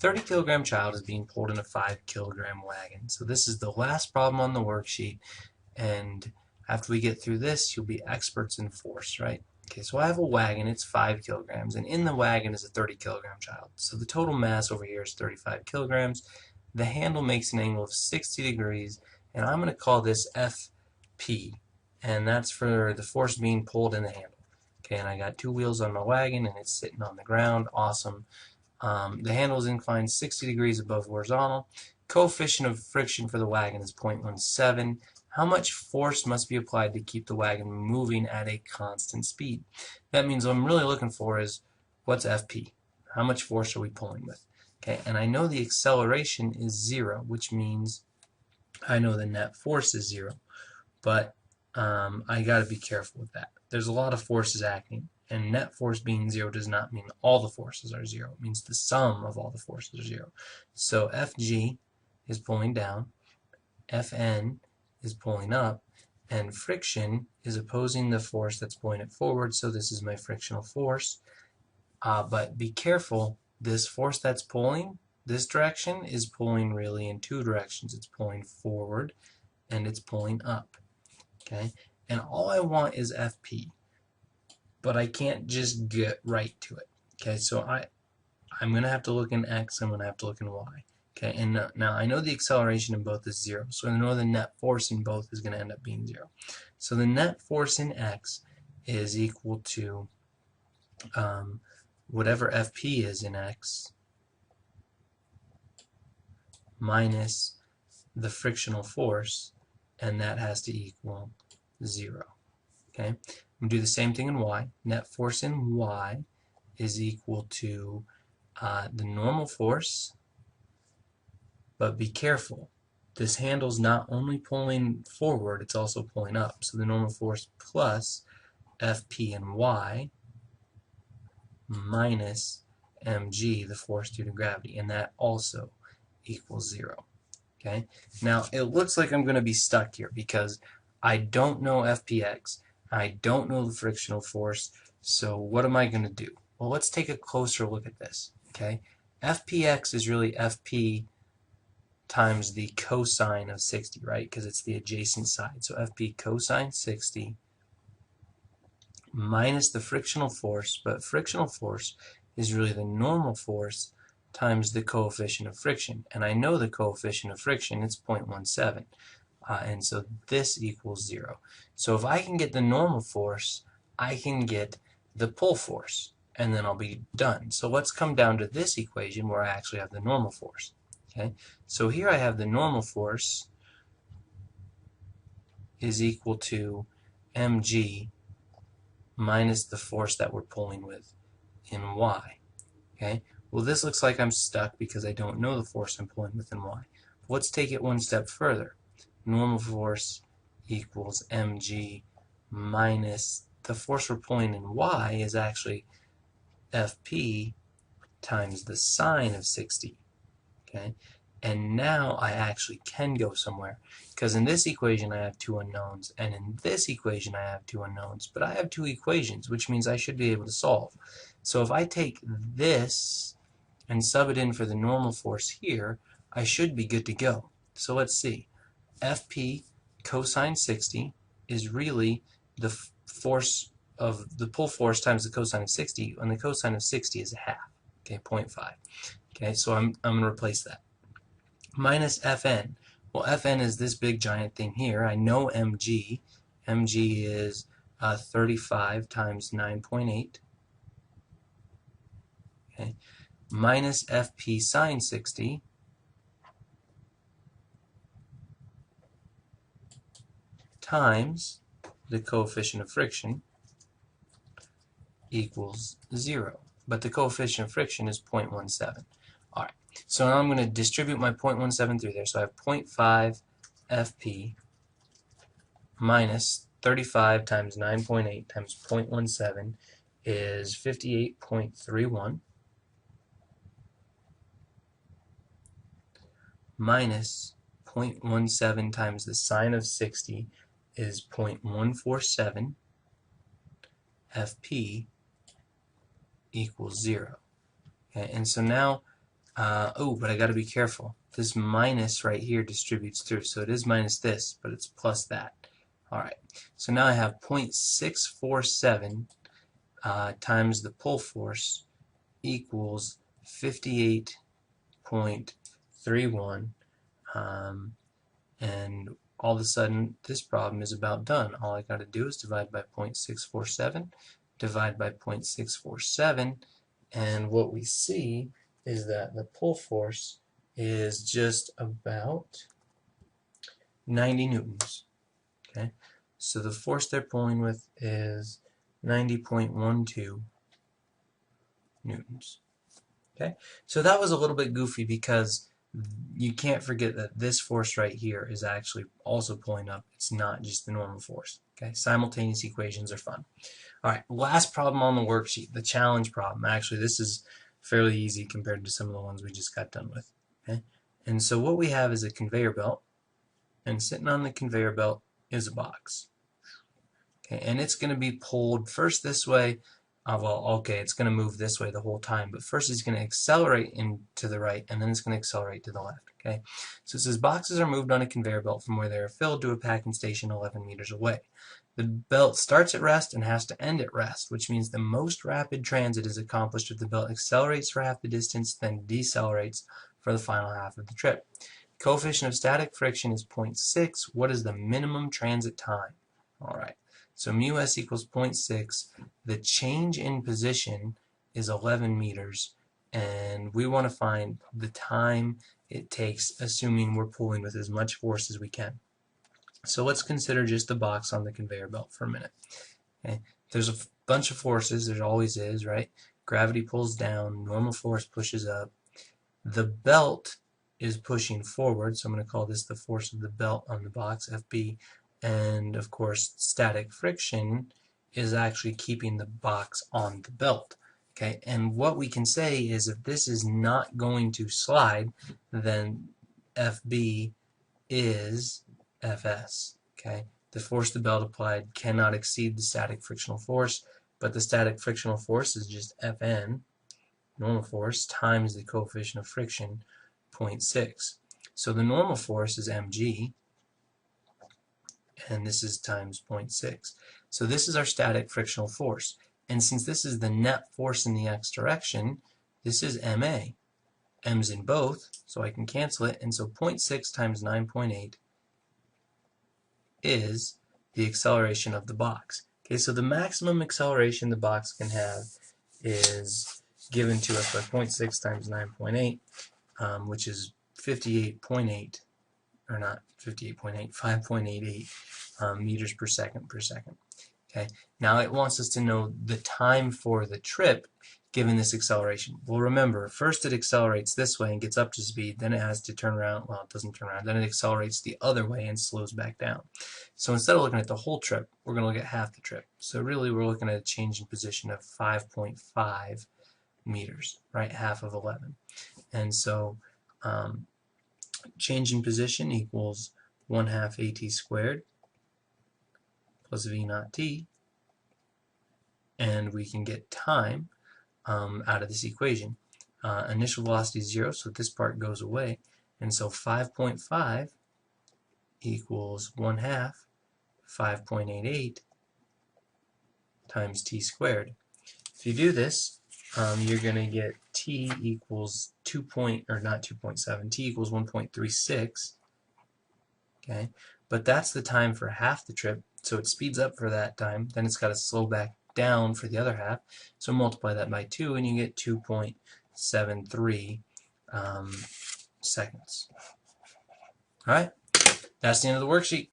30 kilogram child is being pulled in a 5 kilogram wagon. So this is the last problem on the worksheet, and after we get through this, you'll be experts in force, right? Okay, so I have a wagon, it's 5 kilograms, and in the wagon is a 30 kilogram child. So the total mass over here is 35 kilograms. The handle makes an angle of 60 degrees, and I'm going to call this FP, and that's for the force being pulled in the handle. Okay, and I got 2 wheels on my wagon, and it's sitting on the ground. Awesome. The handle is inclined 60 degrees above horizontal. Coefficient of friction for the wagon is 0.17. How much force must be applied to keep the wagon moving at a constant speed? That means what I'm really looking for is what's FP? How much force are we pulling with? Okay, and I know the acceleration is 0, which means I know the net force is 0. But I got to be careful with that. There's a lot of forces acting, and net force being 0 does not mean all the forces are 0. It means the sum of all the forces are 0. So Fg is pulling down, Fn is pulling up, and friction is opposing the force that's pulling it forward, so this is my frictional force. But be careful, this force that's pulling this direction is pulling really in 2 directions. It's pulling forward and it's pulling up. Okay, and all I want is FP, but I can't just get right to it. Okay, so I'm going to have to look in X, I'm going to have to look in Y. Okay, and now I know the acceleration in both is 0, so I know the net force in both is going to end up being 0. So the net force in X is equal to whatever FP is in X minus the frictional force, and that has to equal 0. Okay, I'm going to do the same thing in Y. Net force in Y is equal to the normal force, but be careful. This handle's not only pulling forward, it's also pulling up. So the normal force plus Fp in Y minus mg, the force due to gravity, and that also equals 0. Okay, now it looks like I'm going to be stuck here because I don't know Fpx, I don't know the frictional force, so what am I going to do? Well, let's take a closer look at this. Okay, Fpx is really Fp times the cosine of 60, right? Because it's the adjacent side. So Fp cosine 60 minus the frictional force, but frictional force is really the normal force times the coefficient of friction. And I know the coefficient of friction, it's 0.17. And so this equals 0. So if I can get the normal force, I can get the pull force, and then I'll be done. So let's come down to this equation where I actually have the normal force. Okay, so here I have the normal force is equal to mg minus the force that we're pulling with in y. Okay, well this looks like I'm stuck because I don't know the force I'm pulling with in y. Let's take it one step further. Normal force equals mg minus the force we're pulling in y is actually Fp times the sine of 60. Okay, and now I actually can go somewhere, because in this equation I have 2 unknowns, and in this equation I have 2 unknowns, but I have 2 equations, which means I should be able to solve. So if I take this and sub it in for the normal force here, I should be good to go. So let's see. Fp cosine 60 is really the force of the pull force times the cosine of 60, and the cosine of 60 is a half. Okay, 0.5. Okay, so I'm going to replace that. Minus Fn. Well, Fn is this big giant thing here. I know mg. mg is 35 times 9.8. Okay, minus Fp sine 60 times the coefficient of friction equals 0. But the coefficient of friction is 0.17. All right, so now I'm going to distribute my 0.17 through there. So I have 0.5 Fp minus 35 times 9.8 times 0.17 is 58.31 minus 0.17 times the sine of 60 is 0.147. Fp equals 0. Okay, and so now Oh, but I got to be careful. This minus right here distributes through, so it is minus this, but it's plus that. All right, so now I have 0.647 times the pull force equals 58.31, and all of a sudden this problem is about done. All I got to do is divide by 0.647, divide by 0.647, and what we see is that the pull force is just about 90 newtons. Okay, so the force they're pulling with is 90.12 newtons. Okay, so that was a little bit goofy because you can't forget that this force right here is actually also pulling up. It's not just the normal force. Okay, simultaneous equations are fun. All right, last problem on the worksheet, the challenge problem. Actually, this is fairly easy compared to some of the ones we just got done with. Okay, and so what we have is a conveyor belt, and sitting on the conveyor belt is a box. Okay, and it's going to be pulled first this way. Well, okay, it's going to move this way the whole time, but first it's going to accelerate to the right, and then it's going to accelerate to the left. Okay, so it says boxes are moved on a conveyor belt from where they are filled to a packing station 11 meters away. The belt starts at rest and has to end at rest, which means the most rapid transit is accomplished if the belt accelerates for half the distance, then decelerates for the final half of the trip. Coefficient of static friction is 0.6. What is the minimum transit time? All right. So mu s equals 0.6. The change in position is 11 meters, and we want to find the time it takes, assuming we're pulling with as much force as we can. So let's consider just the box on the conveyor belt for a minute. Okay. There's a bunch of forces, there always is, right? Gravity pulls down, normal force pushes up. The belt is pushing forward, so I'm going to call this the force of the belt on the box, FB. And of course, static friction is actually keeping the box on the belt. Okay, and what we can say is if this is not going to slide, then FB is Fs. Okay, the force the belt applied cannot exceed the static frictional force, but the static frictional force is just Fn, normal force, times the coefficient of friction, 0.6. So the normal force is mg, and this is times 0.6. So this is our static frictional force. And since this is the net force in the x direction, this is ma. M's in both, so I can cancel it. And so 0.6 times 9.8 is the acceleration of the box. Okay, so the maximum acceleration the box can have is given to us by 0.6 times 9.8, which is 58.8, or not 58.8, 5.88 meters per second per second. Okay, now it wants us to know the time for the trip given this acceleration. Well, remember, first it accelerates this way and gets up to speed, then it has to turn around, well, it doesn't turn around, then it accelerates the other way and slows back down. So instead of looking at the whole trip, we're going to look at half the trip. So really we're looking at a change in position of 5.5 meters, right, half of 11. And so change in position equals 1/2 at squared plus v naught t, and we can get time out of this equation. Initial velocity is 0, so this part goes away, and so 5.5 equals 1/2 5.88 times t squared. If you do this, you're going to get t equals 2.7, t equals 1.36. Okay, but that's the time for half the trip, so it speeds up for that time, then it's got to slow back down for the other half, so multiply that by 2 and you get 2.73 seconds. Alright, that's the end of the worksheet.